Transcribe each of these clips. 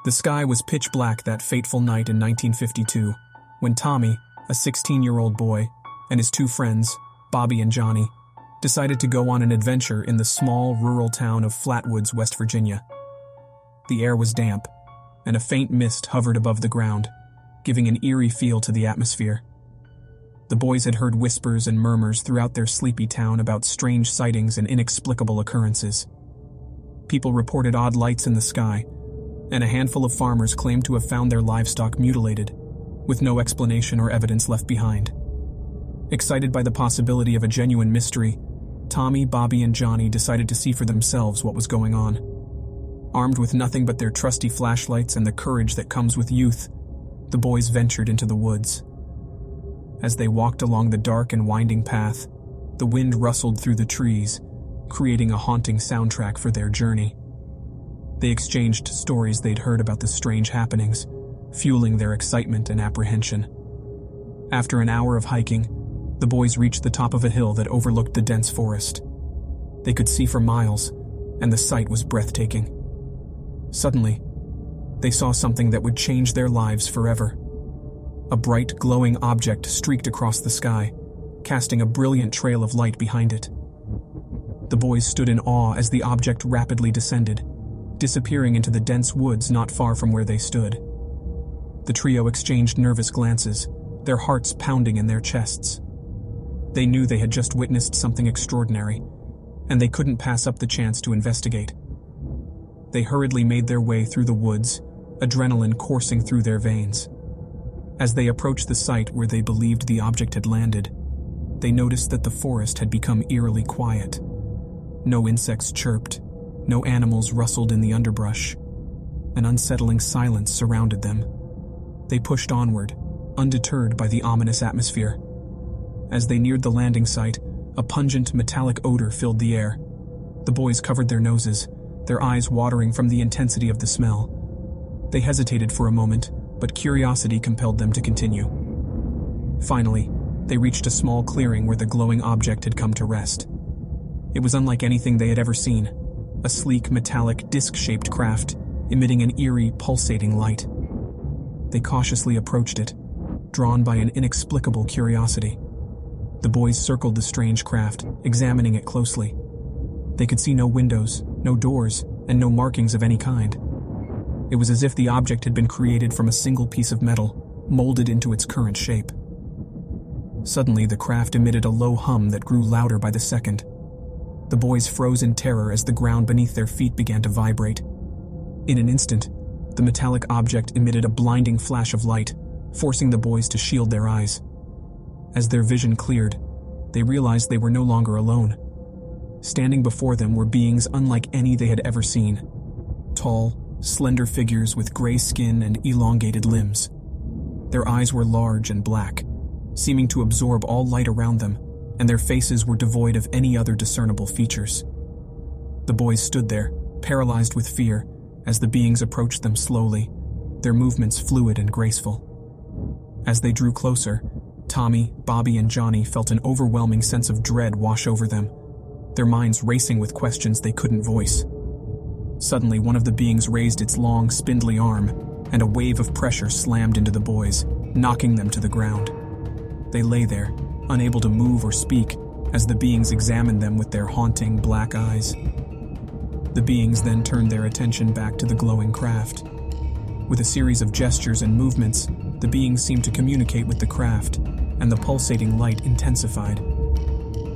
The sky was pitch black that fateful night in 1952, when Tommy, a 16-year-old boy, and his two friends, Bobby and Johnny, decided to go on an adventure in the small rural town of Flatwoods, West Virginia. The air was damp, and a faint mist hovered above the ground, giving an eerie feel to the atmosphere. The boys had heard whispers and murmurs throughout their sleepy town about strange sightings and inexplicable occurrences. People reported odd lights in the sky, and a handful of farmers claimed to have found their livestock mutilated, with no explanation or evidence left behind. Excited by the possibility of a genuine mystery, Tommy, Bobby, and Johnny decided to see for themselves what was going on. Armed with nothing but their trusty flashlights and the courage that comes with youth, the boys ventured into the woods. As they walked along the dark and winding path, the wind rustled through the trees, creating a haunting soundtrack for their journey. They exchanged stories they'd heard about the strange happenings, fueling their excitement and apprehension. After an hour of hiking, the boys reached the top of a hill that overlooked the dense forest. They could see for miles, and the sight was breathtaking. Suddenly, they saw something that would change their lives forever. A bright, glowing object streaked across the sky, casting a brilliant trail of light behind it. The boys stood in awe as the object rapidly descended, disappearing into the dense woods not far from where they stood. The trio exchanged nervous glances, their hearts pounding in their chests. They knew they had just witnessed something extraordinary, and they couldn't pass up the chance to investigate. They hurriedly made their way through the woods, adrenaline coursing through their veins. As they approached the site where they believed the object had landed, they noticed that the forest had become eerily quiet. No insects chirped, no animals rustled in the underbrush. An unsettling silence surrounded them. They pushed onward, undeterred by the ominous atmosphere. As they neared the landing site, a pungent metallic odor filled the air. The boys covered their noses, their eyes watering from the intensity of the smell. They hesitated for a moment, but curiosity compelled them to continue. Finally, they reached a small clearing where the glowing object had come to rest. It was unlike anything they had ever seen, a sleek, metallic, disc-shaped craft, emitting an eerie, pulsating light. They cautiously approached it, drawn by an inexplicable curiosity. The boys circled the strange craft, examining it closely. They could see no windows, no doors, and no markings of any kind. It was as if the object had been created from a single piece of metal, molded into its current shape. Suddenly, the craft emitted a low hum that grew louder by the second. The boys froze in terror as the ground beneath their feet began to vibrate. In an instant, the metallic object emitted a blinding flash of light, forcing the boys to shield their eyes. As their vision cleared, they realized they were no longer alone. Standing before them were beings unlike any they had ever seen. Tall, slender figures with gray skin and elongated limbs. Their eyes were large and black, seeming to absorb all light around them, and their faces were devoid of any other discernible features. The boys stood there, paralyzed with fear, as the beings approached them slowly, their movements fluid and graceful. As they drew closer, Tommy, Bobby, and Johnny felt an overwhelming sense of dread wash over them, their minds racing with questions they couldn't voice. Suddenly, one of the beings raised its long, spindly arm, and a wave of pressure slammed into the boys, knocking them to the ground. They lay there, unable to move or speak, as the beings examined them with their haunting black eyes. The beings then turned their attention back to the glowing craft. With a series of gestures and movements, the beings seemed to communicate with the craft, and the pulsating light intensified.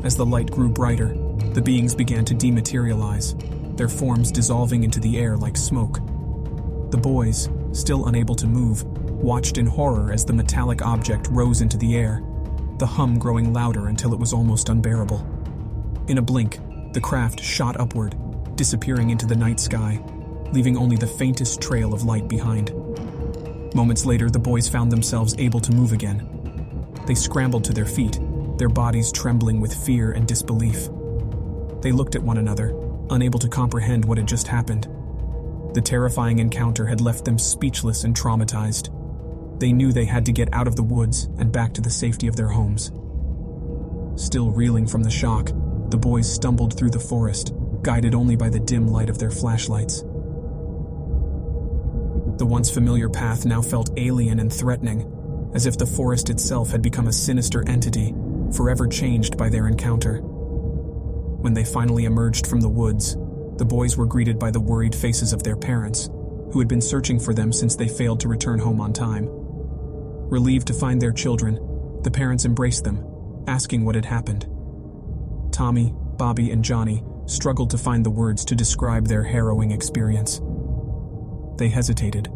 As the light grew brighter, the beings began to dematerialize, their forms dissolving into the air like smoke. The boys, still unable to move, watched in horror as the metallic object rose into the air, the hum growing louder until it was almost unbearable. In a blink, the craft shot upward, disappearing into the night sky, leaving only the faintest trail of light behind. Moments later, the boys found themselves able to move again. They scrambled to their feet, their bodies trembling with fear and disbelief. They looked at one another, unable to comprehend what had just happened. The terrifying encounter had left them speechless and traumatized. They knew they had to get out of the woods and back to the safety of their homes. Still reeling from the shock, the boys stumbled through the forest, guided only by the dim light of their flashlights. The once familiar path now felt alien and threatening, as if the forest itself had become a sinister entity, forever changed by their encounter. When they finally emerged from the woods, the boys were greeted by the worried faces of their parents, who had been searching for them since they failed to return home on time. Relieved to find their children, the parents embraced them, asking what had happened. Tommy, Bobby, and Johnny struggled to find the words to describe their harrowing experience. They hesitated,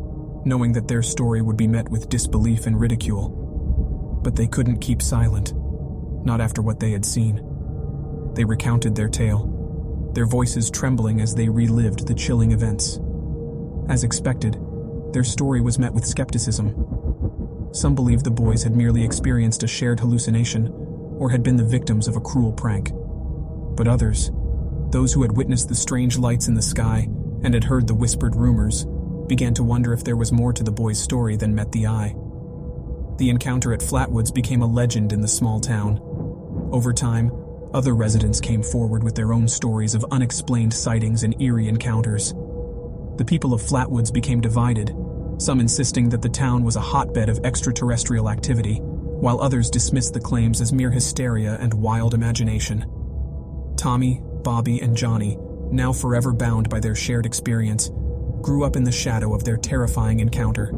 knowing that their story would be met with disbelief and ridicule. But they couldn't keep silent, not after what they had seen. They recounted their tale, their voices trembling as they relived the chilling events. As expected, their story was met with skepticism. Some believed the boys had merely experienced a shared hallucination or had been the victims of a cruel prank. But others, those who had witnessed the strange lights in the sky and had heard the whispered rumors, began to wonder if there was more to the boys' story than met the eye. The encounter at Flatwoods became a legend in the small town. Over time, other residents came forward with their own stories of unexplained sightings and eerie encounters. The people of Flatwoods became divided, some insisting that the town was a hotbed of extraterrestrial activity, while others dismissed the claims as mere hysteria and wild imagination. Tommy, Bobby, and Johnny, now forever bound by their shared experience, grew up in the shadow of their terrifying encounter.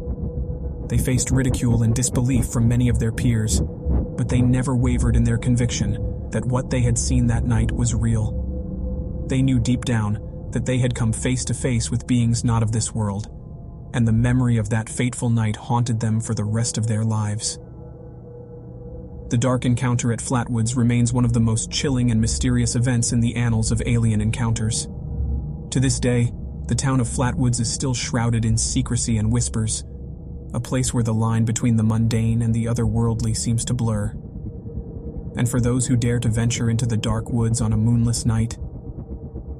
They faced ridicule and disbelief from many of their peers, but they never wavered in their conviction that what they had seen that night was real. They knew deep down that they had come face to face with beings not of this world, and the memory of that fateful night haunted them for the rest of their lives. The dark encounter at Flatwoods remains one of the most chilling and mysterious events in the annals of alien encounters. To this day, the town of Flatwoods is still shrouded in secrecy and whispers, a place where the line between the mundane and the otherworldly seems to blur. And for those who dare to venture into the dark woods on a moonless night,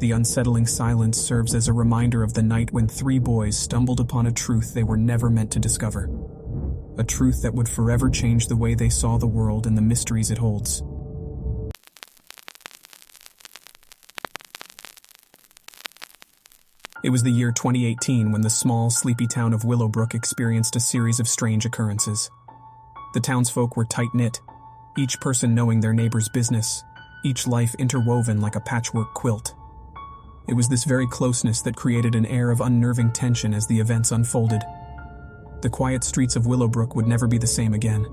the unsettling silence serves as a reminder of the night when three boys stumbled upon a truth they were never meant to discover. A truth that would forever change the way they saw the world and the mysteries it holds. It was the year 2018 when the small, sleepy town of Willowbrook experienced a series of strange occurrences. The townsfolk were tight-knit, each person knowing their neighbor's business, each life interwoven like a patchwork quilt. It was this very closeness that created an air of unnerving tension as the events unfolded. The quiet streets of Willowbrook would never be the same again.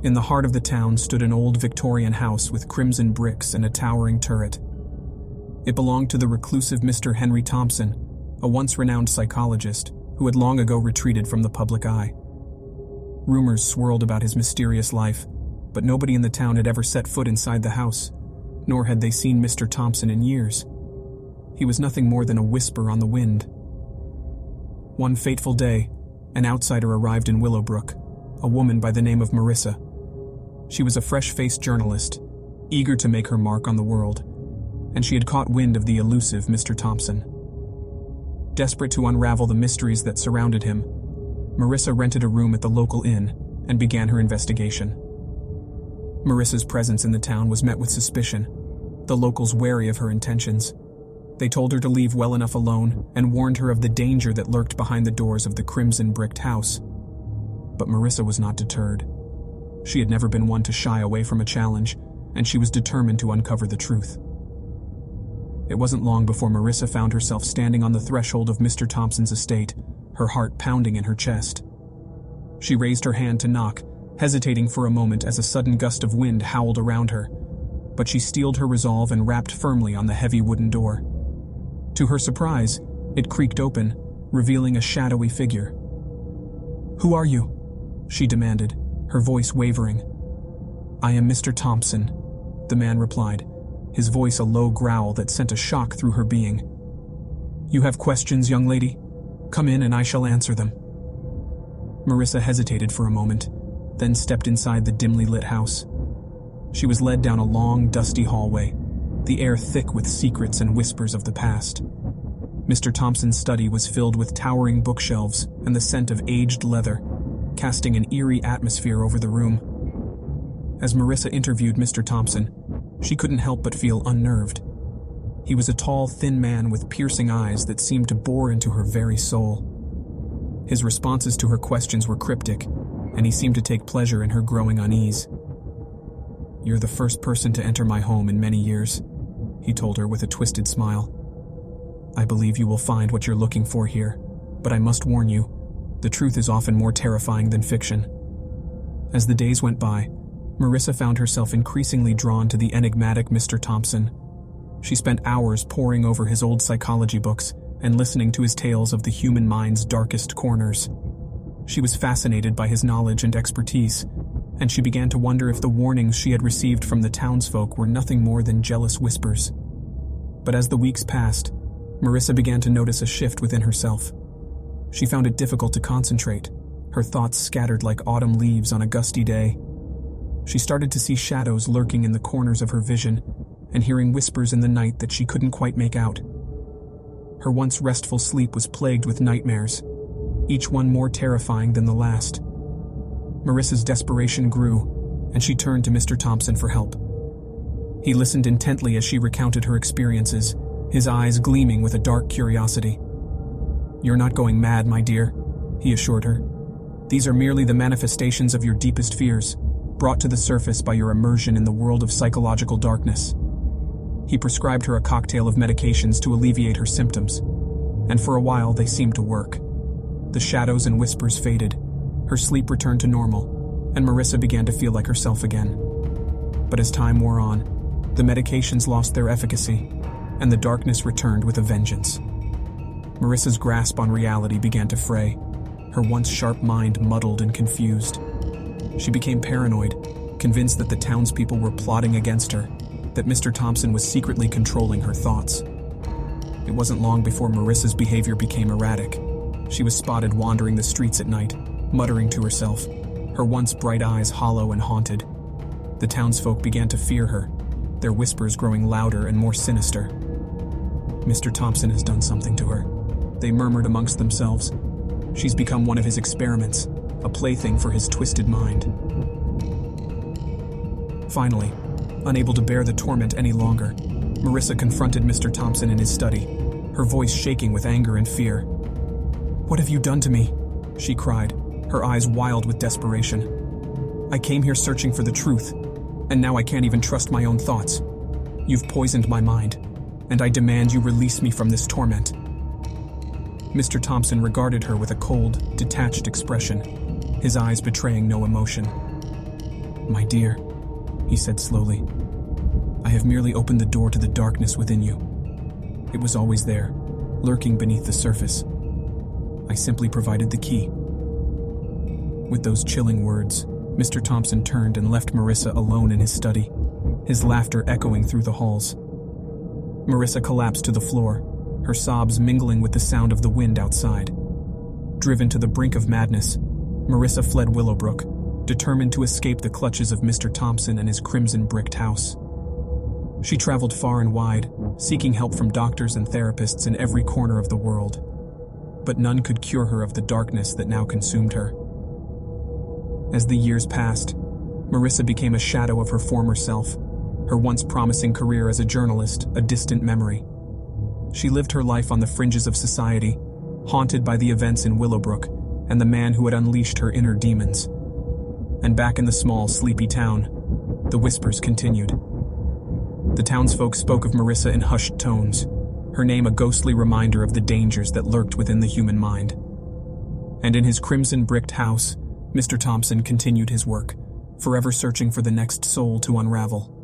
In the heart of the town stood an old Victorian house with crimson bricks and a towering turret. It belonged to the reclusive Mr. Henry Thompson, a once renowned psychologist who had long ago retreated from the public eye. Rumors swirled about his mysterious life, but nobody in the town had ever set foot inside the house, nor had they seen Mr. Thompson in years. He was nothing more than a whisper on the wind. One fateful day, an outsider arrived in Willowbrook, a woman by the name of Marissa. She was a fresh-faced journalist, eager to make her mark on the world, and she had caught wind of the elusive Mr. Thompson. Desperate to unravel the mysteries that surrounded him, Marissa rented a room at the local inn and began her investigation. Marissa's presence in the town was met with suspicion, the locals wary of her intentions. They told her to leave well enough alone and warned her of the danger that lurked behind the doors of the crimson-bricked house. But Marissa was not deterred. She had never been one to shy away from a challenge, and she was determined to uncover the truth. It wasn't long before Marissa found herself standing on the threshold of Mr. Thompson's estate, her heart pounding in her chest. She raised her hand to knock, hesitating for a moment as a sudden gust of wind howled around her, but she steeled her resolve and rapped firmly on the heavy wooden door. To her surprise, it creaked open, revealing a shadowy figure. "Who are you?" she demanded, her voice wavering. "I am Mr. Thompson," the man replied, his voice a low growl that sent a shock through her being. "You have questions, young lady? Come in and I shall answer them." Marissa hesitated for a moment, then stepped inside the dimly lit house. She was led down a long, dusty hallway, the air thick with secrets and whispers of the past. Mr. Thompson's study was filled with towering bookshelves and the scent of aged leather, casting an eerie atmosphere over the room. As Marissa interviewed Mr. Thompson, she couldn't help but feel unnerved. He was a tall, thin man with piercing eyes that seemed to bore into her very soul. His responses to her questions were cryptic, and he seemed to take pleasure in her growing unease. "You're the first person to enter my home in many years," he told her with a twisted smile. "I believe you will find what you're looking for here, but I must warn you, the truth is often more terrifying than fiction." As the days went by, Marissa found herself increasingly drawn to the enigmatic Mr. Thompson. She spent hours poring over his old psychology books and listening to his tales of the human mind's darkest corners. She was fascinated by his knowledge and expertise, and she began to wonder if the warnings she had received from the townsfolk were nothing more than jealous whispers. But as the weeks passed, Marissa began to notice a shift within herself. She found it difficult to concentrate, her thoughts scattered like autumn leaves on a gusty day. She started to see shadows lurking in the corners of her vision and hearing whispers in the night that she couldn't quite make out. Her once restful sleep was plagued with nightmares, each one more terrifying than the last. Marissa's desperation grew, and she turned to Mr. Thompson for help. He listened intently as she recounted her experiences, his eyes gleaming with a dark curiosity. "You're not going mad, my dear," he assured her. "These are merely the manifestations of your deepest fears, brought to the surface by your immersion in the world of psychological darkness." He prescribed her a cocktail of medications to alleviate her symptoms, and for a while they seemed to work. The shadows and whispers faded, her sleep returned to normal, and Marissa began to feel like herself again. But as time wore on, the medications lost their efficacy, and the darkness returned with a vengeance. Marissa's grasp on reality began to fray, her once sharp mind muddled and confused. She became paranoid, convinced that the townspeople were plotting against her, that Mr. Thompson was secretly controlling her thoughts. It wasn't long before Marissa's behavior became erratic. She was spotted wandering the streets at night, muttering to herself, her once bright eyes hollow and haunted. The townsfolk began to fear her, their whispers growing louder and more sinister. "Mr. Thompson has done something to her," they murmured amongst themselves. "She's become one of his experiments, a plaything for his twisted mind." Finally, unable to bear the torment any longer, Marissa confronted Mr. Thompson in his study, her voice shaking with anger and fear. "What have you done to me?" she cried, her eyes wild with desperation. "I came here searching for the truth, and now I can't even trust my own thoughts. You've poisoned my mind, and I demand you release me from this torment." Mr. Thompson regarded her with a cold, detached expression, his eyes betraying no emotion. "My dear," he said slowly, "I have merely opened the door to the darkness within you. It was always there, lurking beneath the surface. I simply provided the key." With those chilling words, Mr. Thompson turned and left Marissa alone in his study, his laughter echoing through the halls. Marissa collapsed to the floor, her sobs mingling with the sound of the wind outside. Driven to the brink of madness, Marissa fled Willowbrook, determined to escape the clutches of Mr. Thompson and his crimson-bricked house. She traveled far and wide, seeking help from doctors and therapists in every corner of the world. But none could cure her of the darkness that now consumed her. As the years passed, Marissa became a shadow of her former self, her once promising career as a journalist a distant memory. She lived her life on the fringes of society, haunted by the events in Willowbrook and the man who had unleashed her inner demons. And back in the small, sleepy town, the whispers continued. The townsfolk spoke of Marissa in hushed tones, her name a ghostly reminder of the dangers that lurked within the human mind. And in his crimson-bricked house, Mr. Thompson continued his work, forever searching for the next soul to unravel.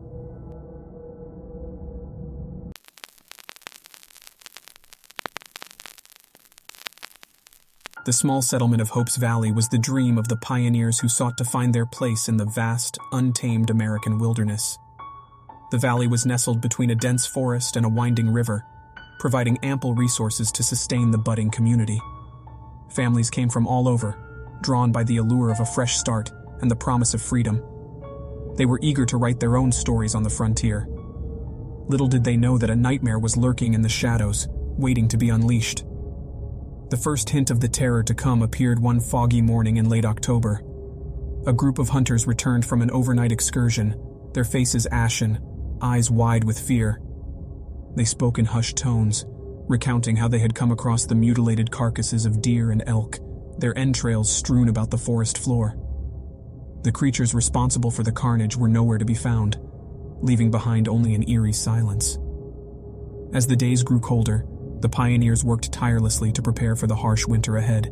The small settlement of Hope's Valley was the dream of the pioneers who sought to find their place in the vast, untamed American wilderness. The valley was nestled between a dense forest and a winding river, providing ample resources to sustain the budding community. Families came from all over, drawn by the allure of a fresh start and the promise of freedom. They were eager to write their own stories on the frontier. Little did they know that a nightmare was lurking in the shadows, waiting to be unleashed. The first hint of the terror to come appeared one foggy morning in late October. A group of hunters returned from an overnight excursion, their faces ashen, eyes wide with fear. They spoke in hushed tones, recounting how they had come across the mutilated carcasses of deer and elk, their entrails strewn about the forest floor. The creatures responsible for the carnage were nowhere to be found, leaving behind only an eerie silence. As the days grew colder, the pioneers worked tirelessly to prepare for the harsh winter ahead.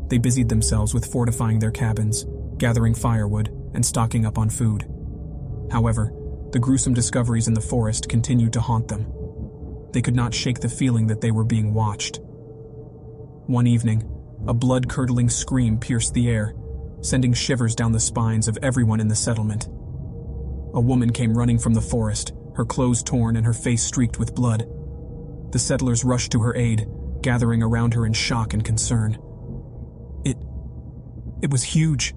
They busied themselves with fortifying their cabins, gathering firewood, and stocking up on food. However, the gruesome discoveries in the forest continued to haunt them. They could not shake the feeling that they were being watched. One evening, a blood-curdling scream pierced the air, sending shivers down the spines of everyone in the settlement. A woman came running from the forest, her clothes torn and her face streaked with blood. The settlers rushed to her aid, gathering around her in shock and concern. It was huge,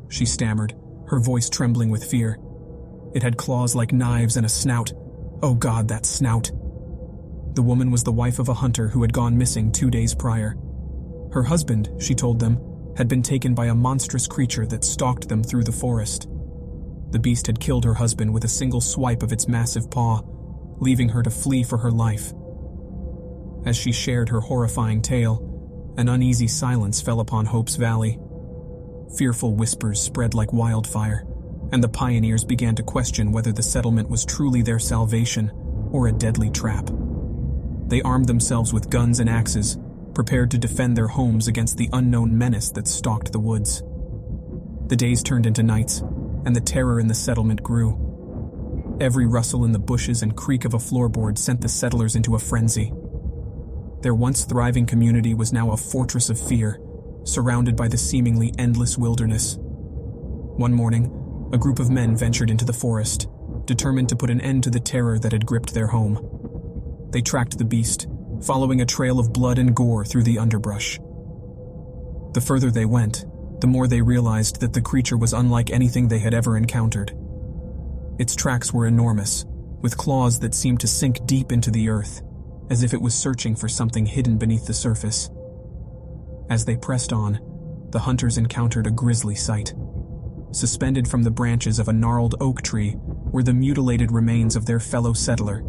she stammered, her voice trembling with fear. It had claws like knives and a snout. Oh God, that snout. The woman was the wife of a hunter who had gone missing 2 days prior. Her husband, she told them, had been taken by a monstrous creature that stalked them through the forest. The beast had killed her husband with a single swipe of its massive paw, leaving her to flee for her life. As she shared her horrifying tale, an uneasy silence fell upon Hope's Valley. Fearful whispers spread like wildfire, and the pioneers began to question whether the settlement was truly their salvation or a deadly trap. They armed themselves with guns and axes, prepared to defend their homes against the unknown menace that stalked the woods. The days turned into nights, and the terror in the settlement grew. Every rustle in the bushes and creak of a floorboard sent the settlers into a frenzy. Their once thriving community was now a fortress of fear, surrounded by the seemingly endless wilderness. One morning, a group of men ventured into the forest, determined to put an end to the terror that had gripped their home. They tracked the beast, following a trail of blood and gore through the underbrush. The further they went, the more they realized that the creature was unlike anything they had ever encountered. Its tracks were enormous, with claws that seemed to sink deep into the earth, as if it was searching for something hidden beneath the surface. As they pressed on, the hunters encountered a grisly sight. Suspended from the branches of a gnarled oak tree were the mutilated remains of their fellow settler,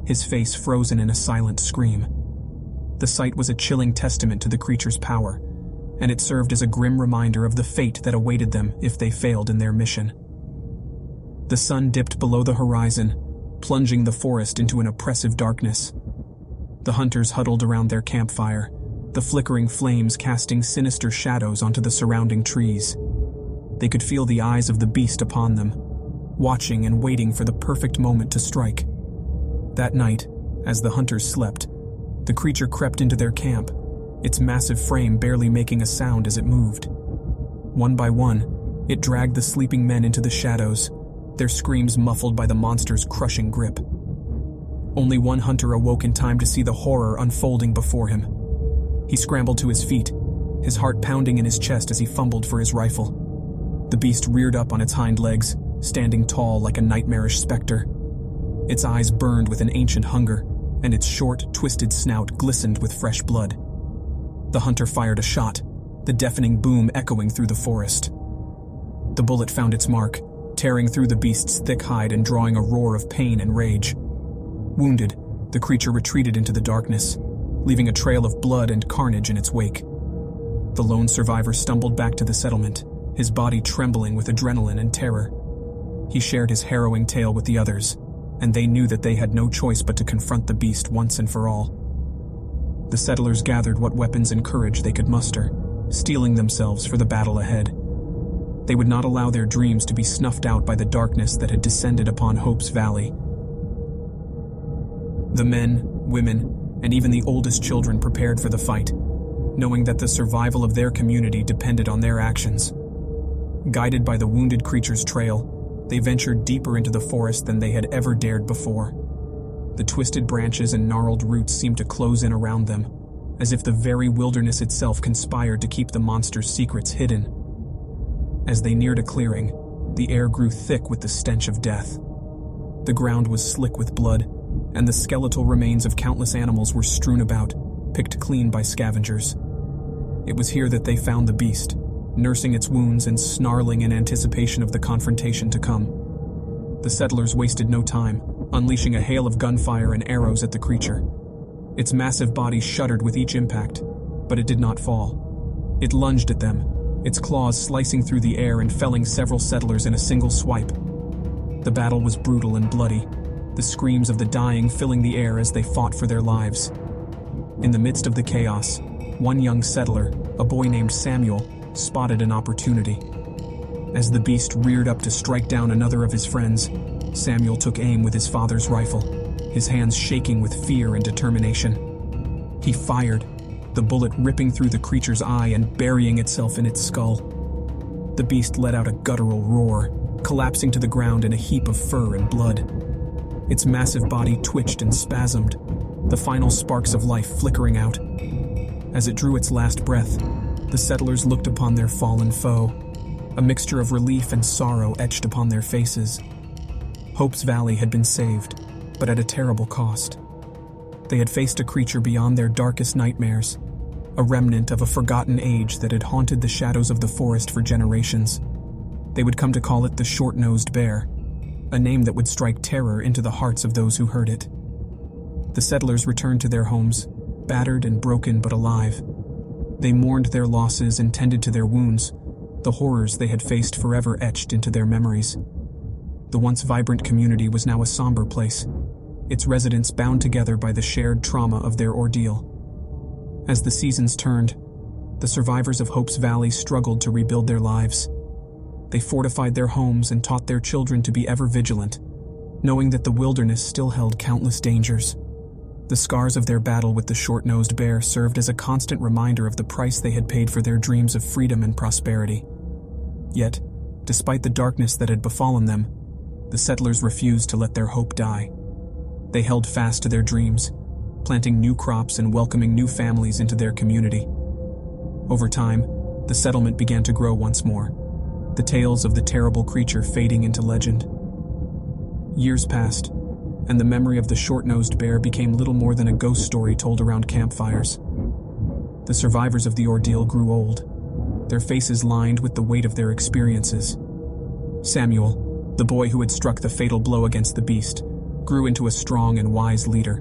his face frozen in a silent scream. The sight was a chilling testament to the creature's power, and it served as a grim reminder of the fate that awaited them if they failed in their mission. The sun dipped below the horizon, plunging the forest into an oppressive darkness. The hunters huddled around their campfire, the flickering flames casting sinister shadows onto the surrounding trees. They could feel the eyes of the beast upon them, watching and waiting for the perfect moment to strike. That night, as the hunters slept, the creature crept into their camp, its massive frame barely making a sound as it moved. One by one, it dragged the sleeping men into the shadows, their screams muffled by the monster's crushing grip. Only one hunter awoke in time to see the horror unfolding before him. He scrambled to his feet, his heart pounding in his chest as he fumbled for his rifle. The beast reared up on its hind legs, standing tall like a nightmarish specter. Its eyes burned with an ancient hunger, and its short, twisted snout glistened with fresh blood. The hunter fired a shot, the deafening boom echoing through the forest. The bullet found its mark, tearing through the beast's thick hide and drawing a roar of pain and rage. Wounded, the creature retreated into the darkness, leaving a trail of blood and carnage in its wake. The lone survivor stumbled back to the settlement, his body trembling with adrenaline and terror. He shared his harrowing tale with the others, and they knew that they had no choice but to confront the beast once and for all. The settlers gathered what weapons and courage they could muster, steeling themselves for the battle ahead. They would not allow their dreams to be snuffed out by the darkness that had descended upon Hope's Valley. The men, women, and even the oldest children prepared for the fight, knowing that the survival of their community depended on their actions. Guided by the wounded creature's trail, they ventured deeper into the forest than they had ever dared before. The twisted branches and gnarled roots seemed to close in around them, as if the very wilderness itself conspired to keep the monster's secrets hidden. As they neared a clearing, the air grew thick with the stench of death. The ground was slick with blood, and the skeletal remains of countless animals were strewn about, picked clean by scavengers. It was here that they found the beast, nursing its wounds and snarling in anticipation of the confrontation to come. The settlers wasted no time, unleashing a hail of gunfire and arrows at the creature. Its massive body shuddered with each impact, but it did not fall. It lunged at them, its claws slicing through the air and felling several settlers in a single swipe. The battle was brutal and bloody, the screams of the dying filling the air as they fought for their lives. In the midst of the chaos, one young settler, a boy named Samuel, spotted an opportunity. As the beast reared up to strike down another of his friends, Samuel took aim with his father's rifle, his hands shaking with fear and determination. He fired, the bullet ripping through the creature's eye and burying itself in its skull. The beast let out a guttural roar, collapsing to the ground in a heap of fur and blood. Its massive body twitched and spasmed, the final sparks of life flickering out. As it drew its last breath, the settlers looked upon their fallen foe, a mixture of relief and sorrow etched upon their faces. Hope's Valley had been saved, but at a terrible cost. They had faced a creature beyond their darkest nightmares, a remnant of a forgotten age that had haunted the shadows of the forest for generations. They would come to call it the short-nosed bear, a name that would strike terror into the hearts of those who heard it. The settlers returned to their homes, battered and broken but alive. They mourned their losses and tended to their wounds, the horrors they had faced forever etched into their memories. The once vibrant community was now a somber place, its residents bound together by the shared trauma of their ordeal. As the seasons turned, the survivors of Hope's Valley struggled to rebuild their lives. They fortified their homes and taught their children to be ever vigilant, knowing that the wilderness still held countless dangers. The scars of their battle with the short-nosed bear served as a constant reminder of the price they had paid for their dreams of freedom and prosperity. Yet, despite the darkness that had befallen them, the settlers refused to let their hope die. They held fast to their dreams, planting new crops and welcoming new families into their community. Over time, the settlement began to grow once more, the tales of the terrible creature fading into legend. Years passed, and the memory of the short-nosed bear became little more than a ghost story told around campfires. The survivors of the ordeal grew old, their faces lined with the weight of their experiences. Samuel, the boy who had struck the fatal blow against the beast, grew into a strong and wise leader,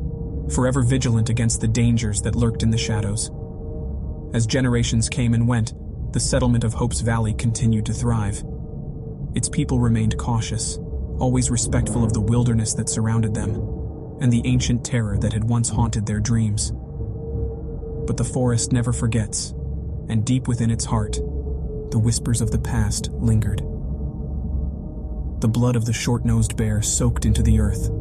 forever vigilant against the dangers that lurked in the shadows. As generations came and went, the settlement of Hope's Valley continued to thrive. Its people remained cautious, always respectful of the wilderness that surrounded them, and the ancient terror that had once haunted their dreams. But the forest never forgets, and deep within its heart, the whispers of the past lingered. The blood of the short-nosed bear soaked into the earth,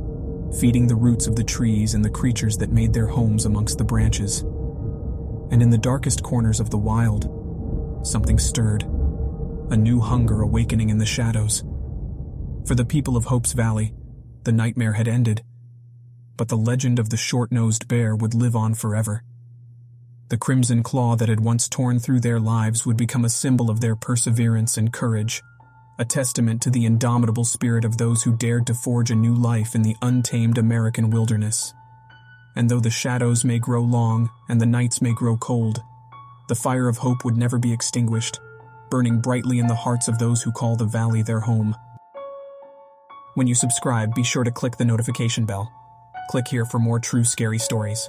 feeding the roots of the trees and the creatures that made their homes amongst the branches. And in the darkest corners of the wild, something stirred, a new hunger awakening in the shadows. For the people of Hope's Valley, the nightmare had ended, but the legend of the short-nosed bear would live on forever. The crimson claw that had once torn through their lives would become a symbol of their perseverance and courage, a testament to the indomitable spirit of those who dared to forge a new life in the untamed American wilderness. And though the shadows may grow long and the nights may grow cold, the fire of hope would never be extinguished, burning brightly in the hearts of those who call the valley their home. When you subscribe, be sure to click the notification bell. Click here for more true scary stories.